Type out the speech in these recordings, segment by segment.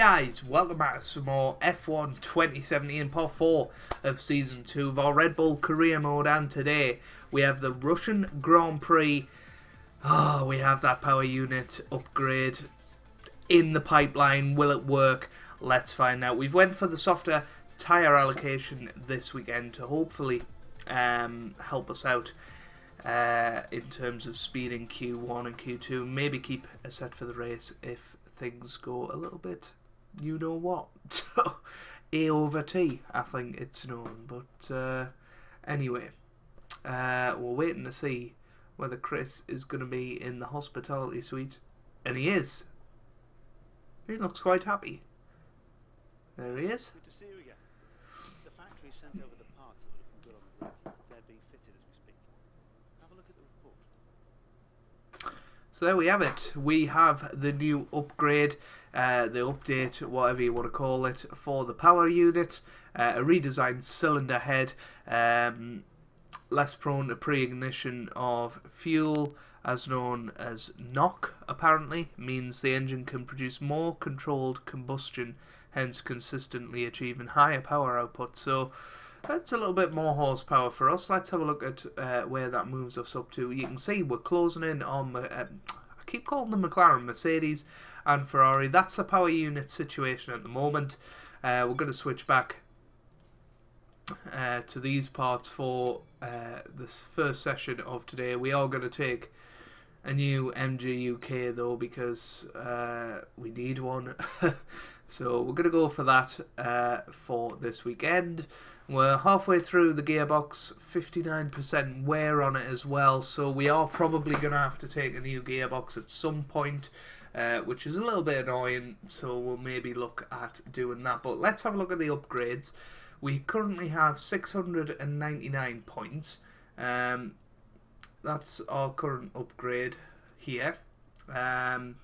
guys, welcome back to some more F1 2017 Part 4 of Season 2 of our Red Bull Career Mode, and today we have the Russian Grand Prix. We have that power unit upgrade in the pipeline. Will it work? Let's find out. We've went for the softer tyre allocation this weekend to hopefully help us out in terms of speed in Q1 and Q2. Maybe keep a set for the race if things go a little bit, you know what, E04, I think it's known. But anyway, we're waiting to see whether Chris is going to be in the hospitality suite, and he is. He looks quite happy. There he is. Good to see you again. The factory sent over the parts that are looking good on the grid. They're being fitted as we speak. Have a look at the report. So there we have it. We have the new upgrade, the update, whatever you want to call it, for the power unit. A redesigned cylinder head, less prone to pre-ignition of fuel, as known as knock, apparently, means the engine can produce more controlled combustion, hence consistently achieving higher power output. So that's a little bit more horsepower for us. Let's have a look at where that moves us up to. You can see we're closing in on, I keep calling them McLaren, Mercedes and Ferrari. That's the power unit situation at the moment. We're going to switch back to these parts for this first session of today. We are going to take a new MG UK though, because we need one. So we're going to go for that for this weekend. We're halfway through the gearbox, 59% wear on it as well, so we are probably going to have to take a new gearbox at some point, which is a little bit annoying, so we'll maybe look at doing that. But let's have a look at the upgrades. We currently have 699 points. That's our current upgrade here. And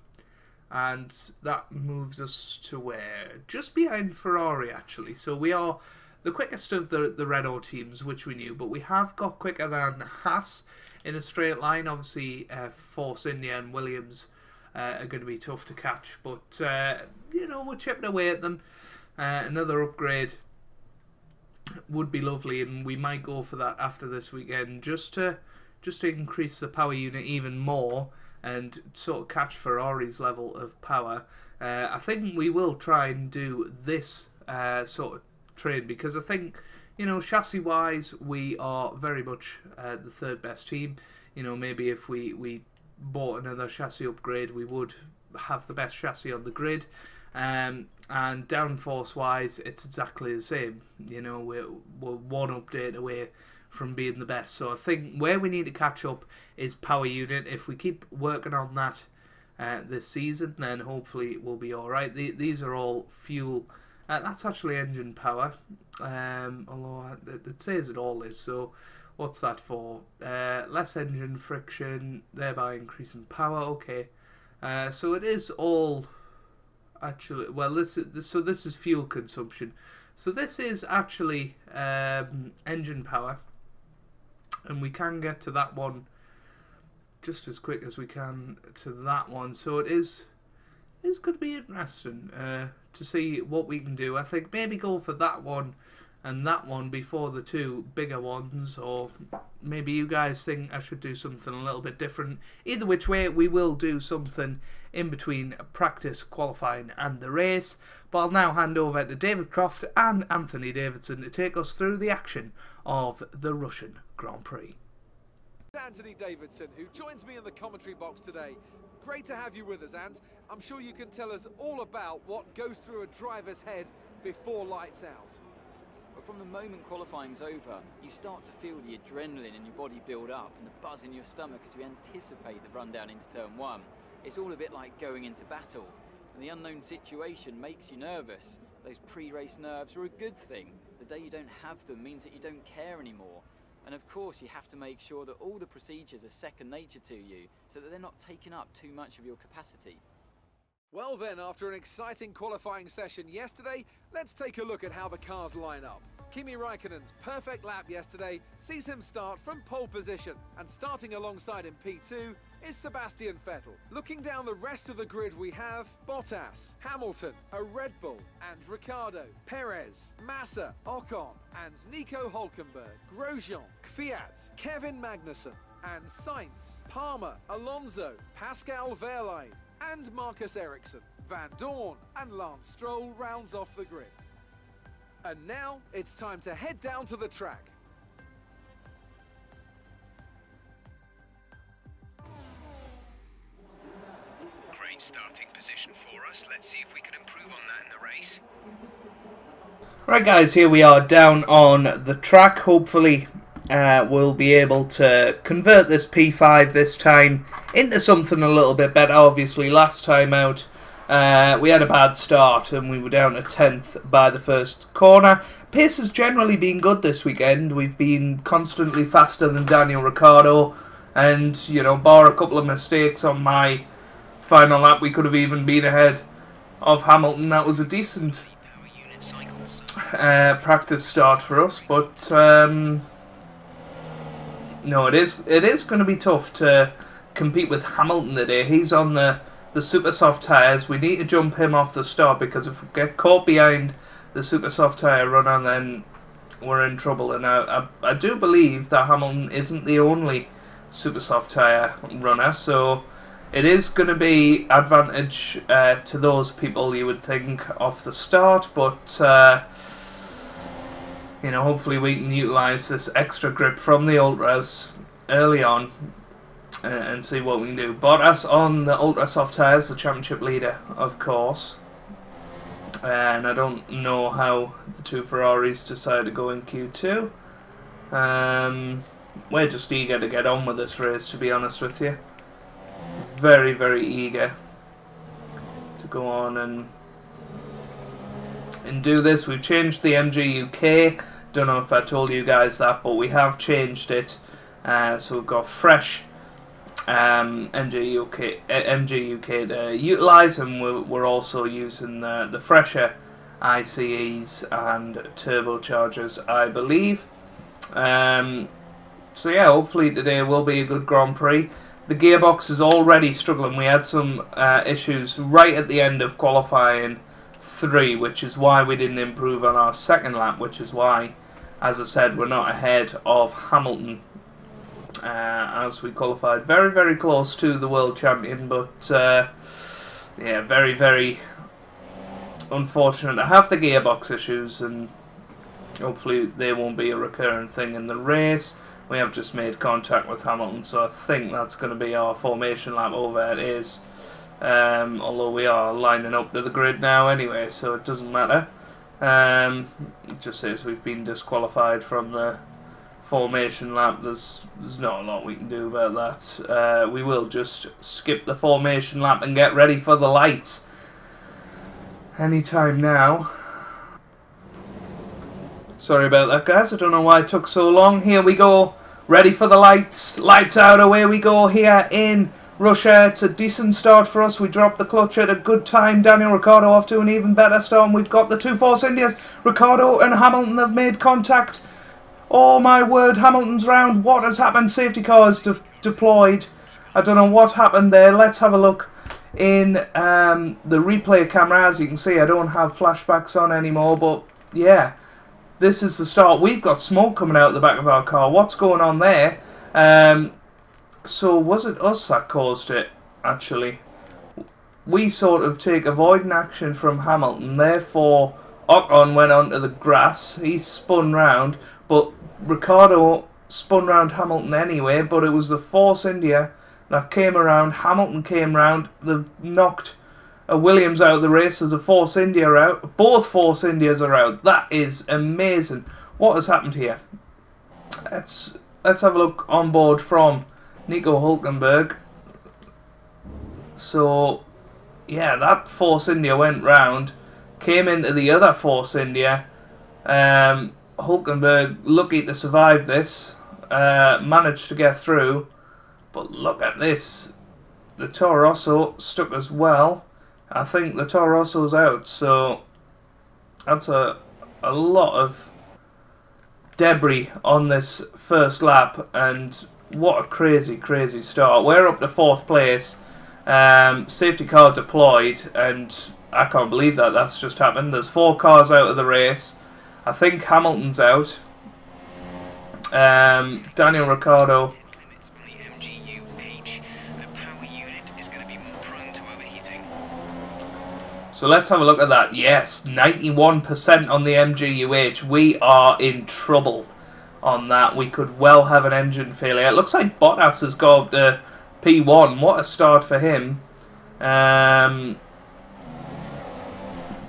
that moves us to where? Just behind Ferrari, actually. So we are the quickest of the Renault teams, which we knew, but we have got quicker than Haas in a straight line. Obviously, Force India and Williams are going to be tough to catch, but you know, we're chipping away at them. Another upgrade would be lovely, and we might go for that after this weekend, just to increase the power unit even more and sort of catch Ferrari's level of power. I think we will try and do this sort of trade, because I think, you know, chassis wise we are very much the third best team. You know, maybe if we bought another chassis upgrade we would have the best chassis on the grid. And downforce wise it's exactly the same. You know, we're one update away from being the best. So I think where we need to catch up is power unit. If we keep working on that this season, then hopefully we'll be alright. These are all fuel. That's actually engine power, although it says it all is. So what's that for? Less engine friction, thereby increasing power. Okay, so it is all actually, well, this is fuel consumption. So this is actually engine power, and we can get to that one just as quick as we can to that one. So it is going to be interesting to see what we can do. I think maybe go for that one and that one before the two bigger ones, or maybe you guys think I should do something a little bit different. Either which way, we will do something in between practice, qualifying and the race. But I'll now hand over to David Croft and Anthony Davidson to take us through the action of the Russian Grand Prix. Anthony Davidson, who joins me in the commentary box today. Great to have you with us, and I'm sure you can tell us all about what goes through a driver's head before lights out. Well, from the moment qualifying's over, you start to feel the adrenaline in your body build up and the buzz in your stomach as you anticipate the run down into turn one. It's all a bit like going into battle, and the unknown situation makes you nervous. Those pre-race nerves are a good thing. The day you don't have them means that you don't care anymore. And of course you have to make sure that all the procedures are second nature to you, so that they're not taking up too much of your capacity. Well then, after an exciting qualifying session yesterday, let's take a look at how the cars line up. Kimi Raikkonen's perfect lap yesterday sees him start from pole position, and starting alongside him P2 is Sebastian Vettel. Looking down the rest of the grid, we have Bottas, Hamilton, a Red Bull, and Ricciardo, Perez, Massa, Ocon, and Nico Hulkenberg, Grosjean, Kvyat, Kevin Magnussen, and Sainz, Palmer, Alonso, Pascal Wehrlein, and Marcus Ericsson. Van Dorn and Lance Stroll rounds off the grid. And now it's time to head down to the track. Great starting position for us. Let's see if we can improve on that in the race. Right guys, here we are down on the track. Hopefully we'll be able to convert this P5 this time into something a little bit better. Obviously last time out we had a bad start and we were down to 10th by the first corner. Pace has generally been good this weekend. We've been constantly faster than Daniel Ricciardo, and you know, bar a couple of mistakes on my final lap, we could have even been ahead of Hamilton. That was a decent practice start for us, but no, it is going to be tough to compete with Hamilton today. He's on the super soft tyres. We need to jump him off the start, because if we get caught behind the super soft tyre runner, then we're in trouble. And I do believe that Hamilton isn't the only super soft tyre runner, so it is going to be advantage to those people, you would think, off the start. But you know, hopefully we can utilise this extra grip from the Ultras early on and see what we can do. Bottas on the ultra soft tyres, the championship leader, of course. And I don't know how the two Ferraris decide to go in Q2. We're just eager to get on with this race, to be honest with you. Very, very eager to go on and do this. We've changed the MG UK. Don't know if I told you guys that, but we have changed it. So we've got fresh MG UK to utilise, and we're also using the fresher ICEs and turbochargers, I believe. So yeah, hopefully today will be a good Grand Prix. The gearbox is already struggling. We had some issues right at the end of qualifying 3, which is why we didn't improve on our second lap, which is why, as I said, we're not ahead of Hamilton. As we qualified very, very close to the world champion, but yeah, very, very unfortunate to have the gearbox issues, and hopefully they won't be a recurring thing in the race. We have just made contact with Hamilton, so I think that's going to be our formation lap over. It is, although we are lining up to the grid now anyway, so it doesn't matter. It just says we've been disqualified from the formation lap. There's not a lot we can do about that. We will just skip the formation lap and get ready for the lights anytime now. Sorry about that, guys. I don't know why it took so long. Here we go. Ready for the lights. Lights out. Away we go here in Russia. It's a decent start for us. We dropped the clutch at a good time. Daniel Ricciardo off to an even better start. And we've got the two Force Indias. Ricciardo and Hamilton have made contact. Oh my word, Hamilton's round. What has happened? Safety cars deployed. I don't know what happened there. Let's have a look in the replay camera. As you can see, I don't have flashbacks on anymore, but yeah, this is the start. We've got smoke coming out the back of our car. What's going on there? So was it us that caused it, actually? We sort of take avoiding action from Hamilton, therefore Ocon went onto the grass. He spun round, but Ricciardo spun round Hamilton anyway, but it was the Force India that came around. Hamilton came round. They've knocked a Williams out of the race. There's a Force India out. Both Force Indias are out. That is amazing. What has happened here? Let's have a look on board from Nico Hulkenberg. So yeah, that Force India went round, came into the other Force India. Hulkenberg, lucky to survive this, managed to get through, but look at this. The Toro Rosso stuck as well. I think the Toro Rosso's out, so that's a lot of debris on this first lap, and what a crazy start. We're up to 4th place, safety car deployed, and I can't believe that that's just happened. There's 4 cars out of the race. I think Hamilton's out. Daniel Ricciardo. So let's have a look at that. Yes, 91% on the MGUH. We are in trouble on that. We could well have an engine failure. It looks like Bottas has got up to P1. What a start for him. Yeah,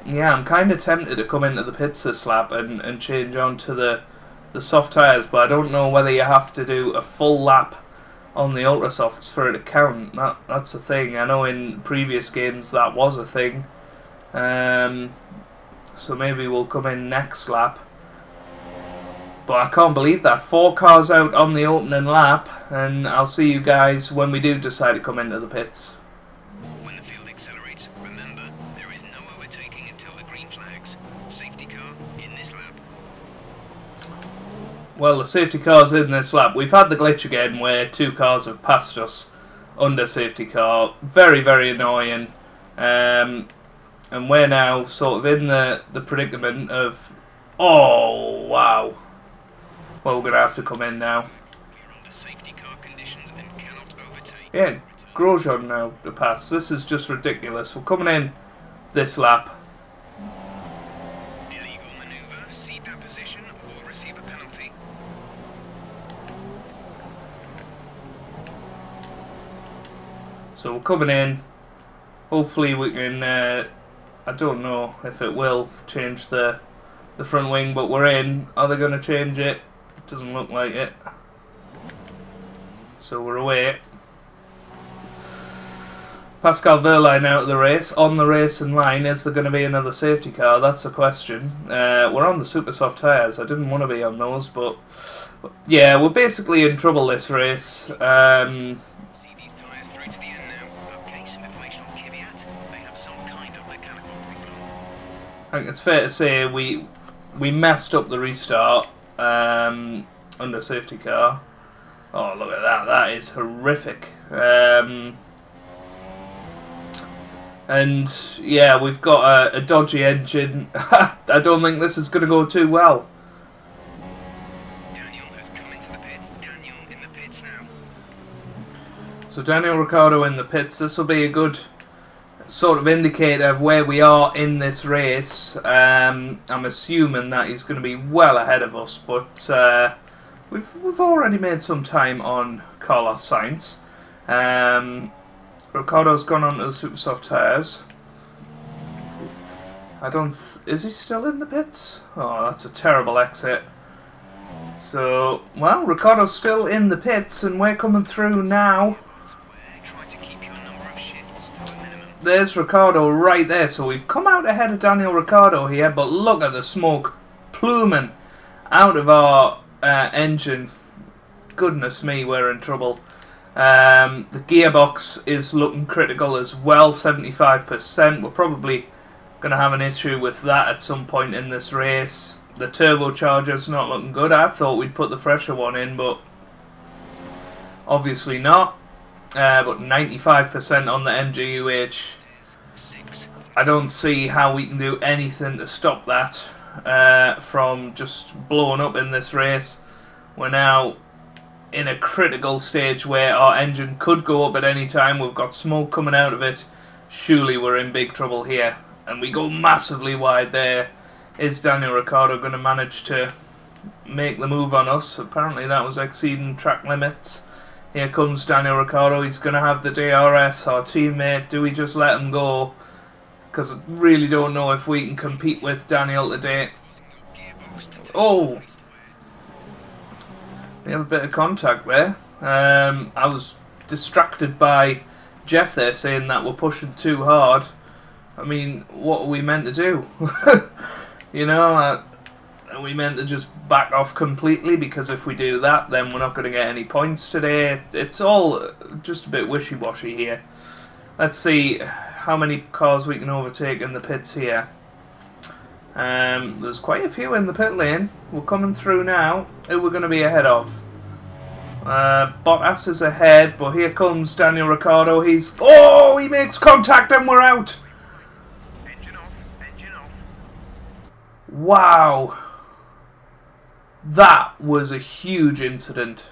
I'm kind of tempted to come into the pits this lap and change on to the soft tyres, but I don't know whether you have to do a full lap on the ultra softs for it to count. That's a thing. I know in previous games that was a thing. So maybe we'll come in next lap. But I can't believe that. 4 cars out on the opening lap, and I'll see you guys when we do decide to come into the pits. When the field accelerates, remember, there is no overtaking until the green flags. Safety car in this lap. Well, the safety car's in this lap. We've had the glitch again where 2 cars have passed us under safety car. Very annoying. And we're now sort of in the predicament of... Oh, wow. Well, we're going to have to come in now. You're under safety car conditions and cannot overtake. Yeah, Grosjean now to pass. This is just ridiculous. We're coming in this lap. Illegal maneuver, cede that position or receive a penalty. So we're coming in. Hopefully we can... I don't know if it will change the front wing, but we're in. Are they going to change it? Doesn't look like it. So we're away. Pascal Wehrlein out of the race. On the racing line, is there going to be another safety car? That's a question. We're on the super soft tyres. I didn't want to be on those, but yeah, we're basically in trouble this race. I think it's fair to say we messed up the restart under safety car. Oh, look at that. That is horrific. And yeah, we've got a dodgy engine. I don't think this is going to go too well. Daniel has come into the pits. Daniel in the pits now. So Daniel Ricciardo in the pits. This will be a good sort of indicator of where we are in this race. I'm assuming that he's going to be well ahead of us, but we've already made some time on Carlos Sainz. Ricciardo's gone onto the super soft tyres. Is he still in the pits? Oh, that's a terrible exit. So, well, Ricciardo's still in the pits, and we're coming through now. There's Ricciardo right there, so we've come out ahead of Daniel Ricciardo here, but look at the smoke pluming out of our engine. Goodness me, we're in trouble. The gearbox is looking critical as well, 75%. We're probably going to have an issue with that at some point in this race. The turbocharger's not looking good. I thought we'd put the fresher one in, but obviously not. But 95% on the MGUH. I don't see how we can do anything to stop that from just blowing up in this race. We're now in a critical stage where our engine could go up at any time. We've got smoke coming out of it. Surely we're in big trouble here. And we go massively wide there. Is Daniel Ricciardo going to manage to make the move on us? Apparently that was exceeding track limits. Here comes Daniel Ricciardo. He's going to have the DRS, our teammate. Do we just let him go? Because I really don't know if we can compete with Daniel today. Oh! We have a bit of contact there. I was distracted by Jeff there saying that we're pushing too hard. I mean, what are we meant to do? You know, are we meant to just back off completely? Because if we do that, then we're not going to get any points today. It's all just a bit wishy-washy here. Let's see how many cars we can overtake in the pits here. There's quite a few in the pit lane. We're coming through now. Who we're going to be ahead of? Bottas is ahead, but here comes Daniel Ricciardo. Oh, he makes contact and we're out. Engine off, engine off. Wow. That was a huge incident.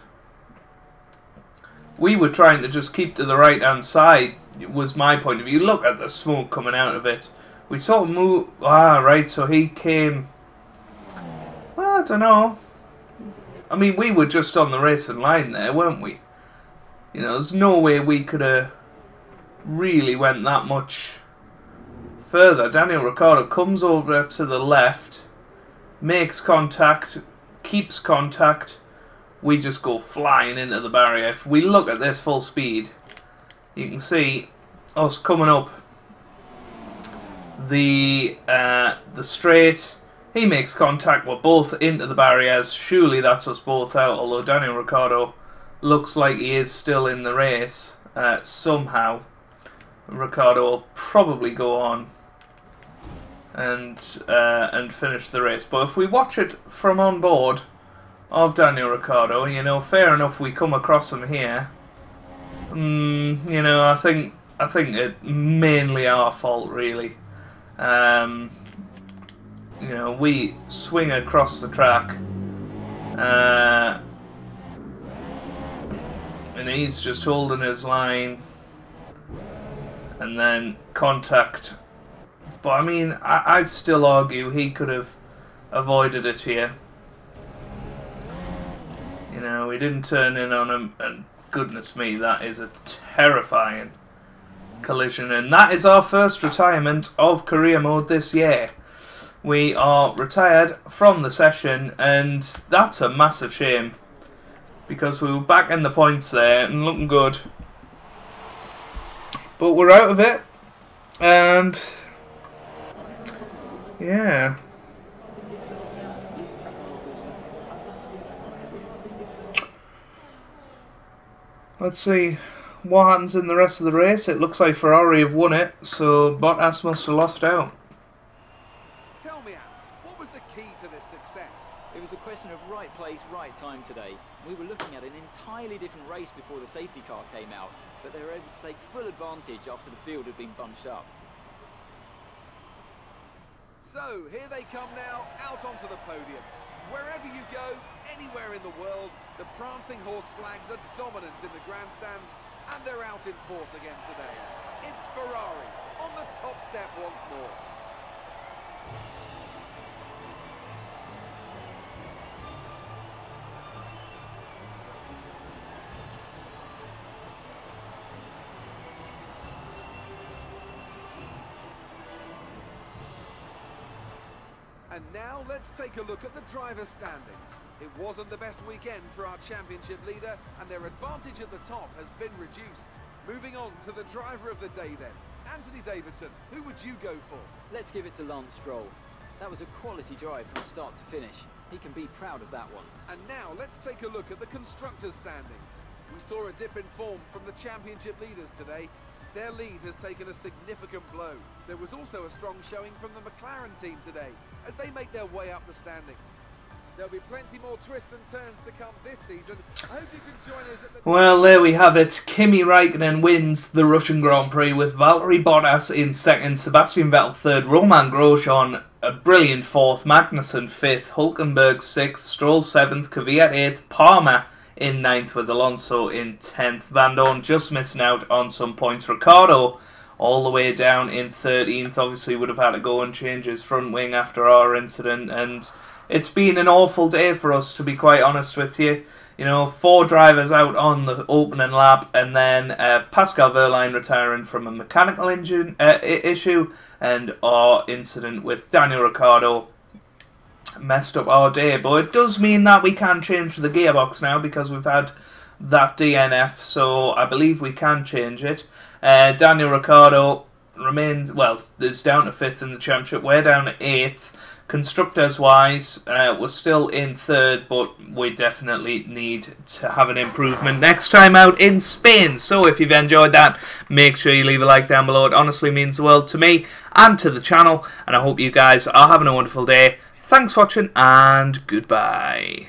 We were trying to just keep to the right hand side, was my point of view. Look at the smoke coming out of it. We sort of moved. Ah, right, so he came. Well, I don't know. I mean, we were just on the racing line there, weren't we? You know, there's no way we could have really went that much further. Daniel Ricciardo comes over to the left, makes contact, keeps contact. We just go flying into the barrier. If we look at this full speed, you can see us coming up the straight. He makes contact. We're both into the barriers. Surely that's us both out. Although Daniel Ricciardo looks like he is still in the race somehow. Ricciardo will probably go on and finish the race. But if we watch it from on board of Daniel Ricciardo, you know, fair enough. We come across him here. You know, I think it mainly our fault, really. You know, we swing across the track, and he's just holding his line, and then contact. But I mean, I'd still argue he could have avoided it here. You know, we didn't turn in on him, and goodness me, that is a terrifying collision, and that is our first retirement of career mode this year. We are retired from the session, and that's a massive shame because we were back in the points there and looking good. But we're out of it, and yeah. Let's see what happens in the rest of the race. It looks like Ferrari have won it, so Bottas must have lost out. Tell me, Ant, what was the key to this success? It was a question of right place, right time today. We were looking at an entirely different race before the safety car came out, but they were able to take full advantage after the field had been bunched up. So, here they come now, out onto the podium. Wherever you go, anywhere in the world, the prancing horse flags are dominant in the grandstands, and they're out in force again today. It's Ferrari on the top step once more. And now let's take a look at the driver's standings. It wasn't the best weekend for our championship leader, and their advantage at the top has been reduced. Moving on to the driver of the day then. Anthony Davidson, who would you go for? Let's give it to Lance Stroll. That was a quality drive from start to finish. He can be proud of that one. And now let's take a look at the Constructors Standings. We saw a dip in form from the championship leaders today. Their lead has taken a significant blow. There was also a strong showing from the McLaren team today as they make their way up the standings. There'll be plenty more twists and turns to come this season. I hope you can join us at the... Well, there we have it. Kimi Raikkonen wins the Russian Grand Prix with Valtteri Bottas in second, Sebastian Vettel third, Romain Grosjean a brilliant fourth, Magnussen fifth, Hulkenberg sixth, Stroll seventh, Kvyat eighth, Palmer in ninth with Alonso in 10th. Van Dorn just missing out on some points. Ricciardo all the way down in 13th. Obviously would have had to go and change his front wing after our incident, and it's been an awful day for us, to be quite honest with you. You know, 4 drivers out on the opening lap, and then Pascal Wehrlein retiring from a mechanical engine issue, and our incident with Daniel Ricciardo messed up our day. But it does mean that we can change the gearbox now because we've had that DNF, so I believe we can change it. Daniel Ricciardo remains, well, is down to 5th in the championship. We're down to 8th. Constructors wise, we're still in third, but we definitely need to have an improvement next time out in Spain. So if you've enjoyed that, make sure you leave a like down below. It honestly means the world to me and to the channel, and I hope you guys are having a wonderful day. Thanks for watching, and goodbye.